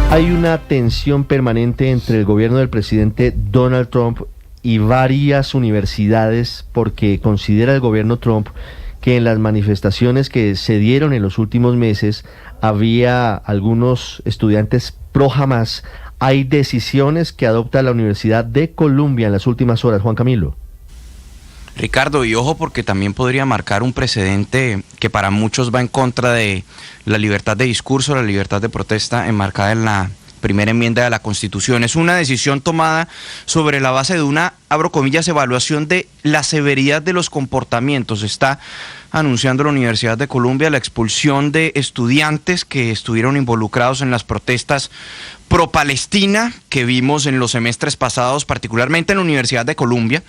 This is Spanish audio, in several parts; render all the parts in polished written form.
Hay una tensión permanente entre el gobierno del presidente Donald Trump y varias universidades porque considera el gobierno Trump que en las manifestaciones que se dieron en los últimos meses había algunos estudiantes pro Hamas. Hay decisiones que adopta la Universidad de Columbia en las últimas horas. Juan Camilo. Ricardo, y ojo porque también podría marcar un precedente que para muchos va en contra de la libertad de discurso, la libertad de protesta enmarcada en la primera enmienda de la Constitución. Es una decisión tomada sobre la base de una, abro comillas, evaluación de la severidad de los comportamientos. Está anunciando la Universidad de Columbia la expulsión de estudiantes que estuvieron involucrados en las protestas pro-Palestina que vimos en los semestres pasados, particularmente en la Universidad de Columbia.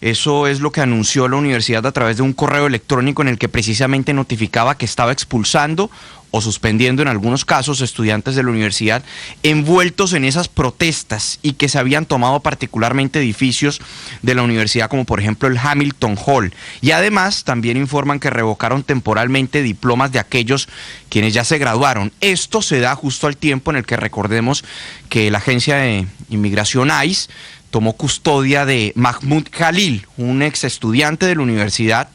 Eso es lo que anunció la universidad a través de un correo electrónico en el que precisamente notificaba que estaba expulsando o suspendiendo en algunos casos estudiantes de la universidad envueltos en esas protestas y que se habían tomado particularmente edificios de la universidad, como por ejemplo el Hamilton Hall. Y además también informan que revocaron temporalmente diplomas de aquellos quienes ya se graduaron. Esto se da justo al tiempo en el que recordemos que la agencia de inmigración ICE tomó custodia de Mahmoud Khalil, un ex estudiante de la universidad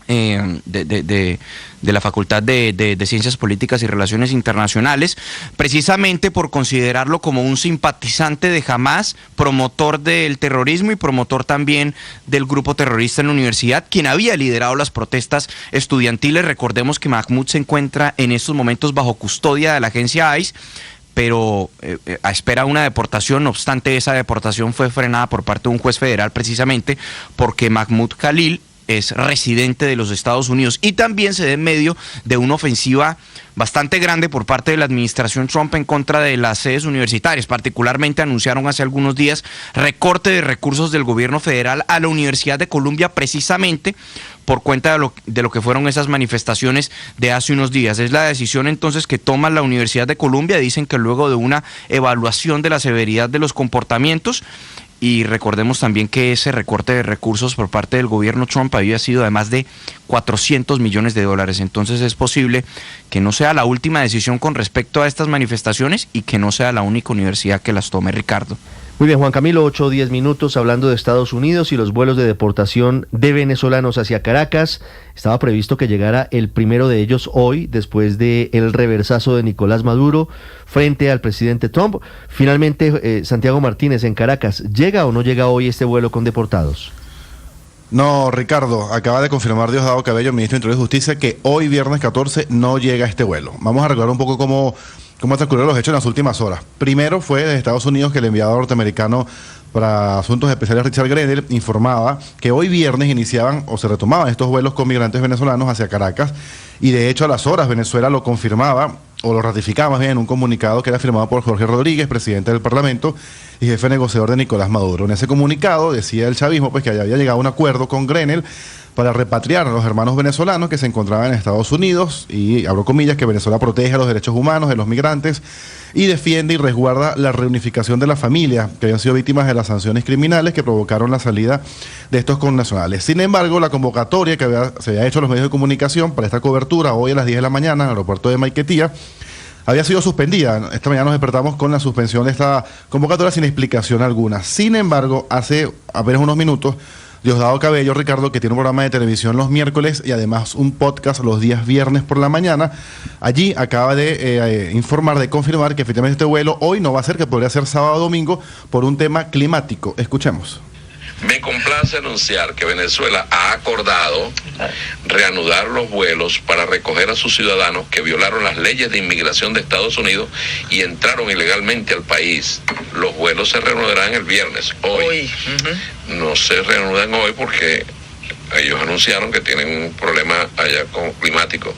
de la Facultad de Ciencias Políticas y Relaciones Internacionales, precisamente por considerarlo como un simpatizante de Hamas, promotor del terrorismo y promotor también del grupo terrorista en la universidad, quien había liderado las protestas estudiantiles. Recordemos que Mahmoud se encuentra en estos momentos bajo custodia de la agencia ICE, pero a espera de una deportación. No obstante, esa deportación fue frenada por parte de un juez federal precisamente porque Mahmoud Khalil es residente de los Estados Unidos y también se da en medio de una ofensiva bastante grande por parte de la administración Trump en contra de las sedes universitarias. Particularmente anunciaron hace algunos días recorte de recursos del gobierno federal a la Universidad de Columbia precisamente por cuenta de lo que fueron esas manifestaciones de hace unos días. Es la decisión entonces que toma la Universidad de Columbia. Dicen que luego de una evaluación de la severidad de los comportamientos. Y recordemos también que ese recorte de recursos por parte del gobierno Trump había sido de más de 400 millones de dólares. Entonces es posible que no sea la última decisión con respecto a estas manifestaciones y que no sea la única universidad que las tome, Ricardo. Muy bien, Juan Camilo, 8 o 10 minutos hablando de Estados Unidos y los vuelos de deportación de venezolanos hacia Caracas. Estaba previsto que llegara el primero de ellos hoy, después del reversazo de Nicolás Maduro frente al presidente Trump. Finalmente, Santiago Martínez en Caracas, ¿llega o no llega hoy este vuelo con deportados? No, Ricardo, acaba de confirmar Diosdado Cabello, ministro de Interior y Justicia, que hoy, viernes 14, no llega este vuelo. Vamos a recordar un poco cómo transcurrieron los hechos en las últimas horas. Primero fue de Estados Unidos que el enviado norteamericano para Asuntos Especiales Richard Grenell informaba que hoy viernes iniciaban o se retomaban estos vuelos con migrantes venezolanos hacia Caracas, y de hecho a las horas Venezuela lo confirmaba o lo ratificaba más bien en un comunicado que era firmado por Jorge Rodríguez, presidente del Parlamento y jefe negociador de Nicolás Maduro. En ese comunicado decía el chavismo pues que había llegado a un acuerdo con Grenell para repatriar a los hermanos venezolanos que se encontraban en Estados Unidos, y abro comillas, que Venezuela protege los derechos humanos de los migrantes y defiende y resguarda la reunificación de la familia que habían sido víctimas de las sanciones criminales que provocaron la salida de estos connacionales. Sin embargo, la convocatoria que se había hecho a los medios de comunicación para esta cobertura hoy a las 10 de la mañana en el aeropuerto de Maiquetía había sido suspendida. Esta mañana nos despertamos con la suspensión de esta convocatoria sin explicación alguna. Sin embargo, hace apenas unos minutos, Diosdado Cabello, Ricardo, que tiene un programa de televisión los miércoles y además un podcast los días viernes por la mañana, allí acaba de informar, de confirmar que efectivamente este vuelo hoy no va a ser, que podría ser sábado o domingo por un tema climático. Escuchemos. Me complace anunciar que Venezuela ha acordado reanudar los vuelos para recoger a sus ciudadanos que violaron las leyes de inmigración de Estados Unidos y entraron ilegalmente al país. Los vuelos se reanudarán el viernes, hoy. No se reanudan hoy porque ellos anunciaron que tienen un problema allá climático,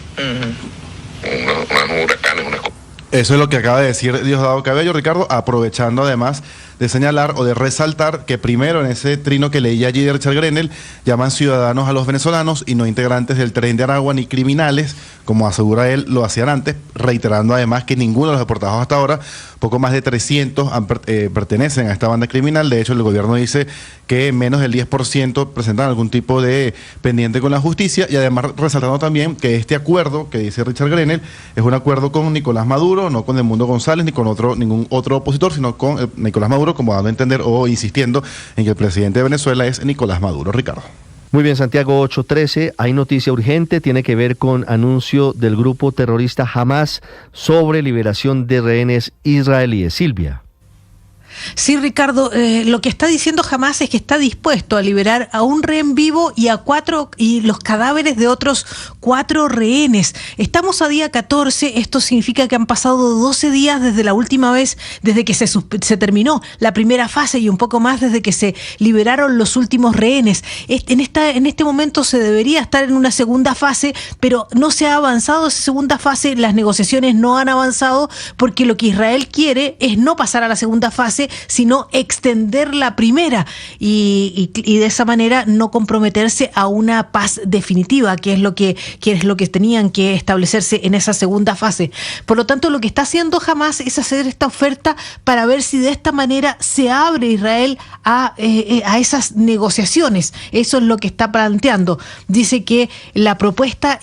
unos huracanes, unas cosas. Eso es lo que acaba de decir Diosdado Cabello, Ricardo, aprovechando además de señalar o de resaltar que primero en ese trino que leía allí de Richard Grenell, llaman ciudadanos a los venezolanos y no integrantes del Tren de Aragua ni criminales, como asegura él, lo hacían antes, reiterando además que ninguno de los deportados hasta ahora, poco más de 300 pertenecen a esta banda criminal. De hecho, el gobierno dice que menos del 10% presentan algún tipo de pendiente con la justicia, y además resaltando también que este acuerdo que dice Richard Grenell es un acuerdo con Nicolás Maduro, no con Edmundo González ni con ningún otro opositor, sino con Nicolás Maduro, como dando a entender o insistiendo en que el presidente de Venezuela es Nicolás Maduro. Ricardo. Muy bien, Santiago, 8:13. Hay noticia urgente, tiene que ver con anuncio del grupo terrorista Hamás sobre liberación de rehenes israelíes. Silvia. Sí, Ricardo, lo que está diciendo Hamás es que está dispuesto a liberar a un rehén vivo y los cadáveres de otros 4 rehenes. Estamos a día 14, esto significa que han pasado 12 días desde la última vez, desde que se terminó la primera fase, y un poco más desde que se liberaron los últimos rehenes. En este momento se debería estar en una segunda fase, pero no se ha avanzado esa segunda fase, las negociaciones no han avanzado, porque lo que Israel quiere es no pasar a la segunda fase, sino extender la primera y de esa manera no comprometerse a una paz definitiva, que es lo que tenían que establecerse en esa segunda fase. Por lo tanto, lo que está haciendo Hamás es hacer esta oferta para ver si de esta manera se abre Israel a esas negociaciones. Eso es lo que está planteando. Dice que la propuesta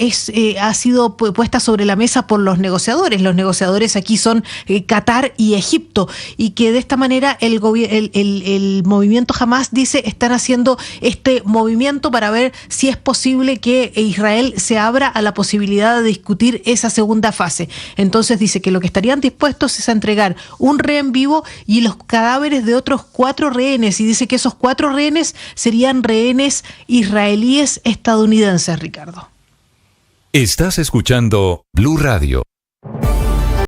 ha sido puesta sobre la mesa por los negociadores. Los negociadores aquí son Qatar y Egipto, y que de esta manera el movimiento Hamás dice están haciendo este movimiento para ver si es posible que Israel se abra a la posibilidad de discutir esa segunda fase. Entonces dice que lo que estarían dispuestos es a entregar un rehén vivo y los cadáveres de otros 4 rehenes, y dice que esos 4 rehenes serían rehenes israelíes estadounidenses, Ricardo. Estás escuchando Blue Radio.